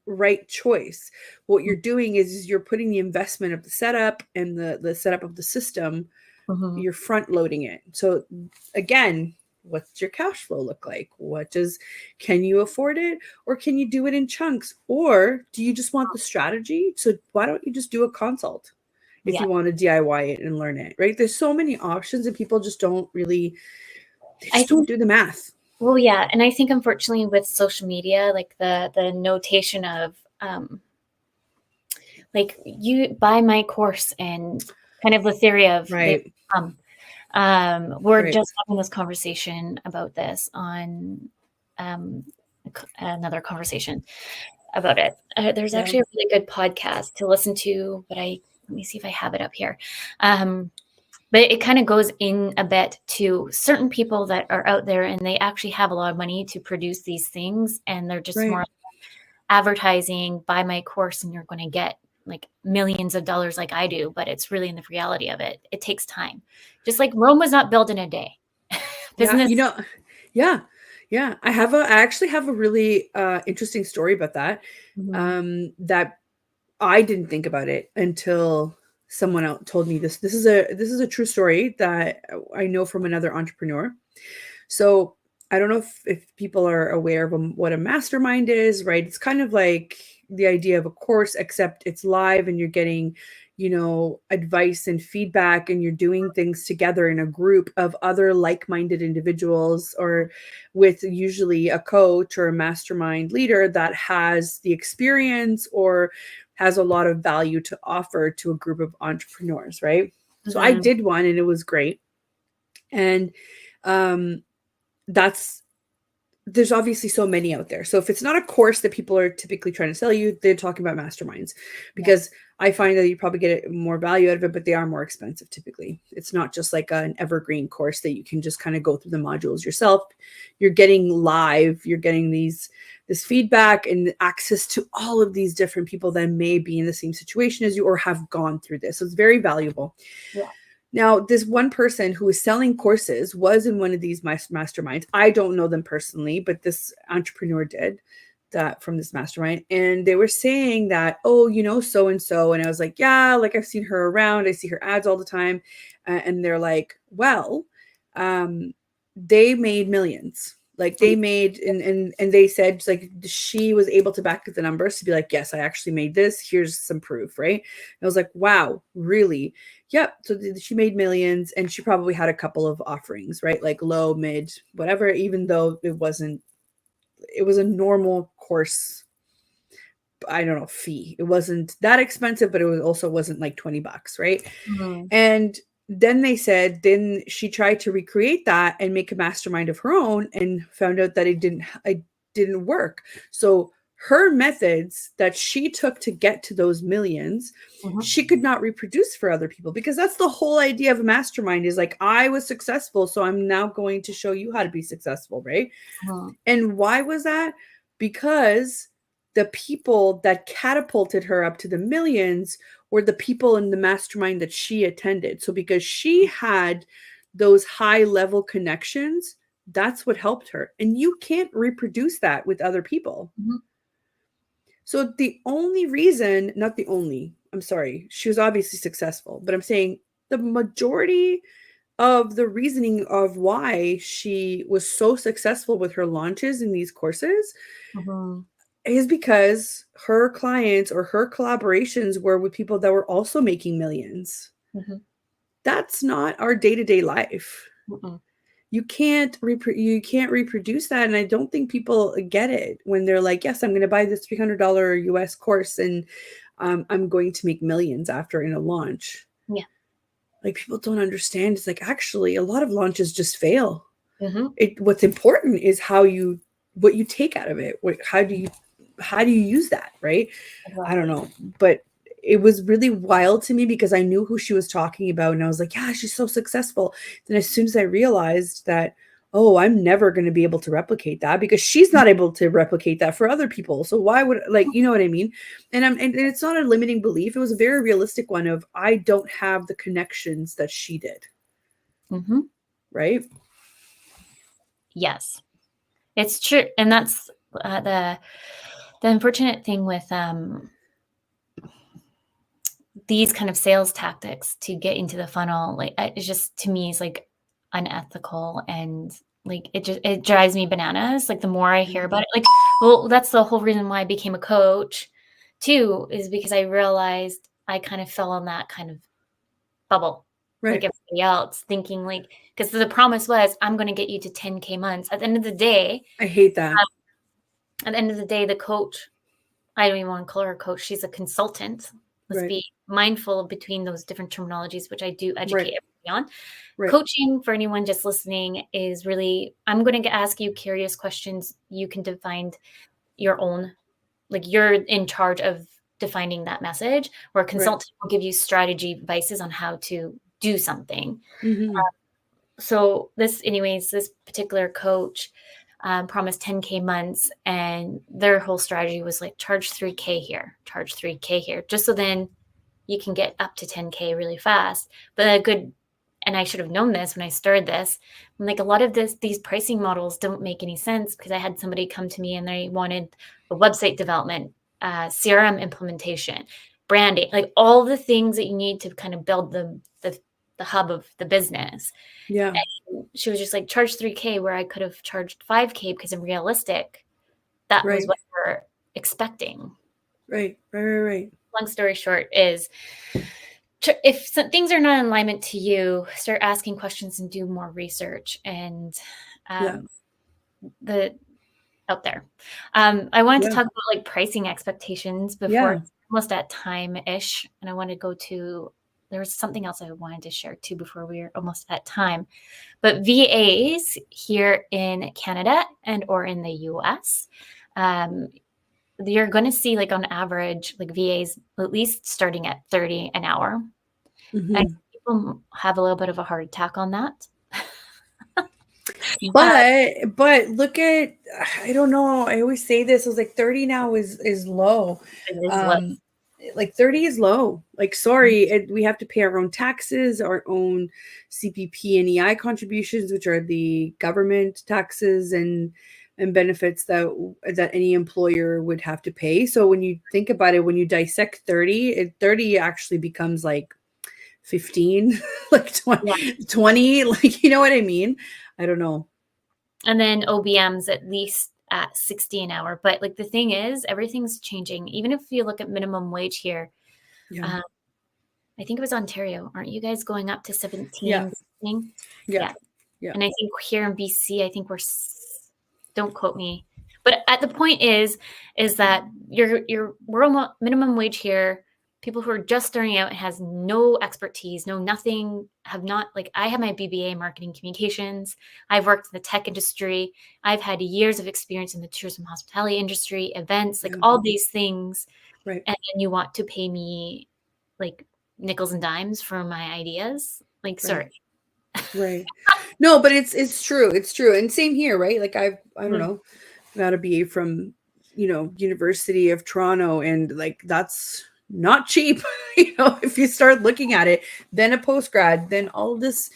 right choice. What you're doing is you're putting the investment of the setup and the setup of the system, you're front loading it. So again, what's your cash flow look like? Can you afford it, or can you do it in chunks? Or do you just want the strategy? So why don't you just do a consult if you want to DIY it and learn it, right? There's so many options, and people just don't really, don't do the math. Well, yeah. And I think, unfortunately, with social media, like the notation of like, you buy my course, and kind of the theory of right. We're just having this conversation about this on another conversation about it. There's actually a really good podcast to listen to, but let me see if I have it up here. But it kind of goes in a bit to certain people that are out there, and they actually have a lot of money to produce these things, and they're just more advertising, buy my course and you're going to get like millions of dollars like I do. But it's really, in the reality of it, it takes time. Just like Rome was not built in a day. Business. Yeah. I actually have a really interesting story about that. That I didn't think about it until someone else told me this. This is a true story that I know from another entrepreneur. So I don't know if people are aware of what a mastermind is, right? It's kind of like the idea of a course, except it's live and you're getting, advice and feedback, and you're doing things together in a group of other like-minded individuals, or with usually a coach or a mastermind leader that has the experience or has a lot of value to offer to a group of entrepreneurs, right? So I did one and it was great. And there's obviously so many out there. So if it's not a course that people are typically trying to sell you, they're talking about masterminds, because I find that you probably get more value out of it, but they are more expensive typically. It's not just like an evergreen course that you can just kind of go through the modules yourself. You're getting live, you're getting these this feedback and access to all of these different people that may be in the same situation as you or have gone through this. So it's very valuable. Yeah. Now, this one person who was selling courses was in one of these masterminds. I don't know them personally, but this entrepreneur did that from this mastermind. And they were saying that, oh, you know, so and so. And I was like, yeah, like I've seen her around. I see her ads all the time. And they're like, well, they made millions. Like they made, and they said like she was able to back the numbers to be like, yes, I actually made this. Here's some proof, right? And I was like, wow, really? Yep. So she made millions, and she probably had a couple of offerings, right? Like low, mid, whatever. Even though it was a normal course. I don't know, fee. It wasn't that expensive, but it was also wasn't like $20, right? Mm-hmm. And then they said, then she tried to recreate that and make a mastermind of her own and found out that it didn't work. So her methods that she took to get to those millions, she could not reproduce for other people, because that's the whole idea of a mastermind is like, I was successful, so I'm now going to show you how to be successful, right? And why was that? Because the people that catapulted her up to the millions were the people in the mastermind that she attended. So because she had those high level connections, that's what helped her. And you can't reproduce that with other people. So the only reason, not the only, I'm sorry, she was obviously successful, but I'm saying the majority of the reasoning of why she was so successful with her launches in these courses is because her clients or her collaborations were with people that were also making millions. That's not our day-to-day life. You can't reproduce that, and I don't think people get it when they're like, yes, I'm going to buy this $300 US course and I'm going to make millions after in a launch. Yeah. Like, people don't understand. It's like, actually, a lot of launches just fail. What's important is what you take out of it. How do you use that, right? I don't know, but it was really wild to me because I knew who she was talking about, and I was like, yeah, she's so successful. Then as soon as I realized that, oh, I'm never going to be able to replicate that, because she's not able to replicate that for other people. So why would, like, you know what I mean? And it's not a limiting belief. It was a very realistic one of, I don't have the connections that she did. Right? Yes, it's true. And that's the unfortunate thing with these kind of sales tactics to get into the funnel. Like, it's just, to me, is like unethical, and like it drives me bananas. Like, the more I hear about it, like, well, that's the whole reason why I became a coach too, is because I realized I kind of fell in that kind of bubble, like everybody else, thinking like, because the promise was, I'm going to get you to 10K months. At the end of the day, I hate that. At the end of the day, the coach, I don't even want to call her a coach. She's a consultant. Let's be mindful between those different terminologies, which I do educate everybody on. Coaching, for anyone just listening, is really, I'm going to ask you curious questions. You can define your own, like, you're in charge of defining that message, where a consultant will give you strategy advices on how to do something. So this particular coach promised 10K months, and their whole strategy was like, charge 3K here, just so then you can get up to 10K really fast. But and I should have known this when I started this, like, a lot of these pricing models don't make any sense, because I had somebody come to me and they wanted a website development, CRM implementation, branding, like all the things that you need to kind of build the hub of the business. Yeah. And she was just like, charge 3K, where I could have charged 5K, because I'm realistic. That was what we're expecting. Right. Long story short is, if things are not in alignment to you, start asking questions and do more research and out there. I wanted to talk about like pricing expectations before it's almost at time-ish. And I want to go to, there was something else I wanted to share too before we are almost at time. But VAs here in Canada and or in the US, you're going to see, like, on average, like, VAs at least starting at 30 an hour. And people have a little bit of a heart attack on that. But look at I don't know. I always say this. I was like 30 now is low. It is low. Um, like 30 is low. Like, sorry, we have to pay our own taxes, our own CPP and EI contributions, which are the government taxes and benefits that any employer would have to pay. So when you think about it, when you dissect 30, 30 actually becomes like 15, like Yeah. 20, like, you know what I mean? I don't know. And then OBM's at least at 60 an hour. But like the thing is, everything's changing. Even if you look at minimum wage here, Yeah. I think it was Ontario. Aren't you guys going up to 17? Yeah. Yeah. Yeah. Yeah. And I think here in BC, I think don't quote me. But at the point is that we're minimum wage here. People who are just starting out and has no expertise, no nothing, have not, like, I have my BBA in marketing communications. I've worked in the tech industry. I've had years of experience in the tourism hospitality industry, events, like all these things. Right. And you want to pay me like nickels and dimes for my ideas? Like, sorry. Right. No, but it's true. It's true. And same here, right? Like I don't know, got a BA from, University of Toronto, and like that's not cheap. If you start looking at it, then a post grad, then all this,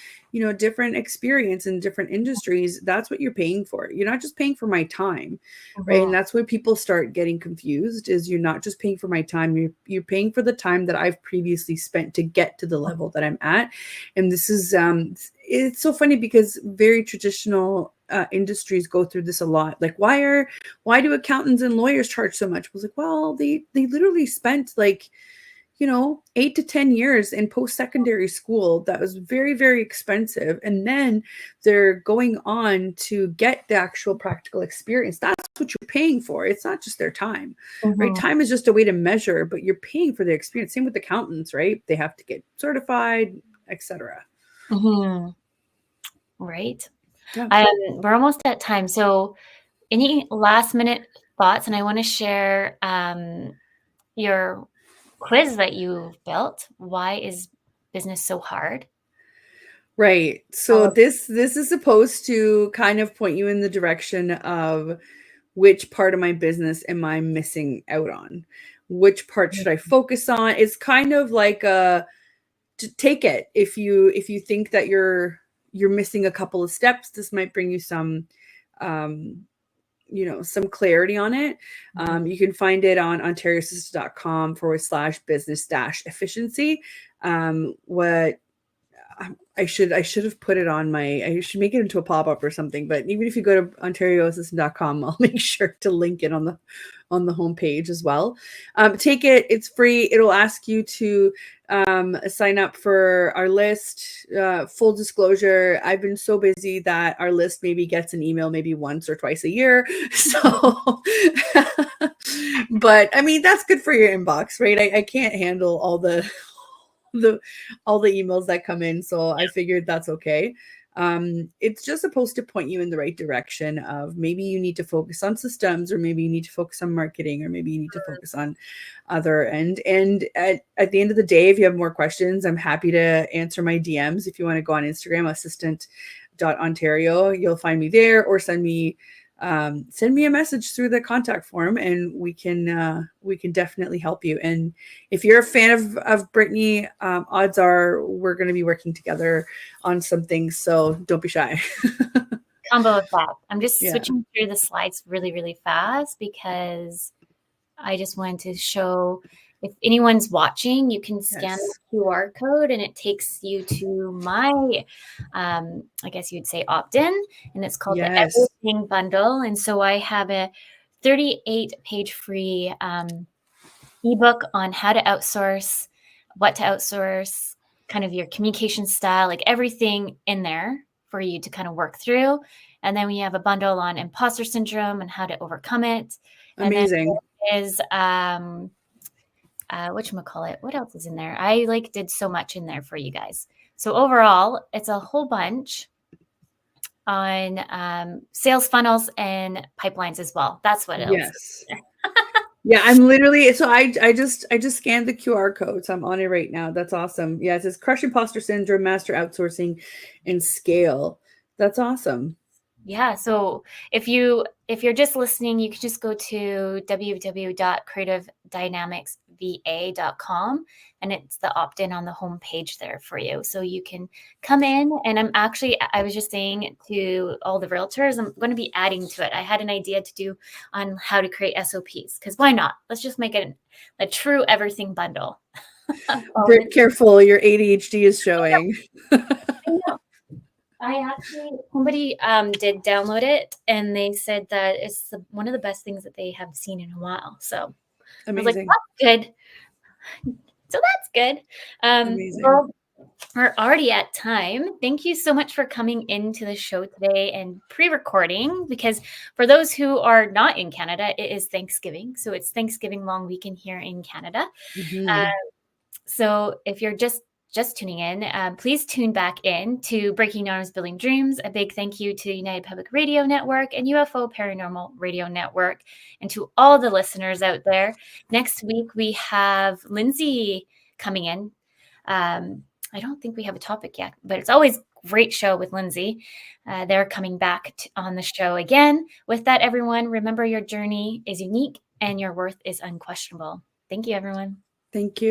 different experience in different industries, that's what you're paying for. You're not just paying for my time, right? And that's where people start getting confused, is you're not just paying for my time, you're paying for the time that I've previously spent to get to the level that I'm at. And this is it's so funny because very traditional industries go through this a lot. Like, why do accountants and lawyers charge so much? I was like, well, they literally spent like 8 to 10 years in post-secondary school. That was very, very expensive. And then they're going on to get the actual practical experience. That's what you're paying for. It's not just their time, right? Time is just a way to measure, but you're paying for the experience. Same with accountants, right? They have to get certified, etc. Right. Yeah. We're almost at time. So any last minute thoughts? And I want to share your quiz that you built. Why is business so hard? Right. So this is supposed to kind of point you in the direction of which part of my business am I missing out on? Which part should I focus on? It's kind of like to take it. If you think that you're missing a couple of steps, this might bring you some some clarity on it. You can find it on ontariosystem.com/business-efficiency. What I should have put it on I should make it into a pop-up or something, but even if you go to ontariosystem.com, I'll make sure to link it on the homepage as well. Take it, it's free. It'll ask you to sign up for our list. Full disclosure, I've been so busy that our list maybe gets an email maybe once or twice a year. So but I mean, that's good for your inbox, right? I can't handle all the emails that come in, so I figured that's okay. It's just supposed to point you in the right direction of maybe you need to focus on systems, or maybe you need to focus on marketing, or maybe you need to focus on other and at the end of the day, if you have more questions, I'm happy to answer my DMs. If you want to go on Instagram, assistant.ontario, you'll find me there, or send me a message through the contact form, and we can definitely help you. And if you're a fan of Brittany, odds are we're going to be working together on some things, so don't be shy. Combo effect. I'm just switching through the slides really, really fast because I just wanted to show, if anyone's watching, you can scan the QR code and it takes you to my, I guess you'd say opt-in, and it's called the Everything Bundle. And so I have a 38-page free ebook on how to outsource, what to outsource, kind of your communication style, like everything in there for you to kind of work through. And then we have a bundle on imposter syndrome and how to overcome it. Amazing. And then is whatchamacallit, what else is in there? I did so much in there for you guys. So overall, it's a whole bunch on sales funnels and pipelines as well. That's what else. Yes. Yeah, I'm literally, so I just scanned the QR code, so I'm on it right now. That's awesome. Yeah, it says crush imposter syndrome, master outsourcing, and scale. That's awesome. Yeah. So if you're just listening, you can just go to www.creativedynamicsva.com, and it's the opt-in on the home page there for you. So you can come in, and I was just saying to all the realtors, I'm going to be adding to it. I had an idea to do on how to create SOPs, because why not? Let's just make it a true everything bundle. Careful, your ADHD is showing. I know. Somebody did download it, and they said that it's one of the best things that they have seen in a while. So I was like, Amazing. that's good. So that's good. Amazing. Well, we're already at time. Thank you so much for coming into the show today and pre-recording, because for those who are not in Canada, it is Thanksgiving. So it's Thanksgiving long weekend here in Canada. Uh, Mhm. So if you're just tuning in, please tune back in to Breaking Arms Building Dreams. A big thank you to United Public Radio Network and UFO Paranormal Radio Network, and to all the listeners out there. Next week, we have Lindsay coming in. I don't think we have a topic yet, but it's always great show with Lindsay. They're coming back on the show again. With that, everyone, remember your journey is unique and your worth is unquestionable. Thank you, everyone. Thank you.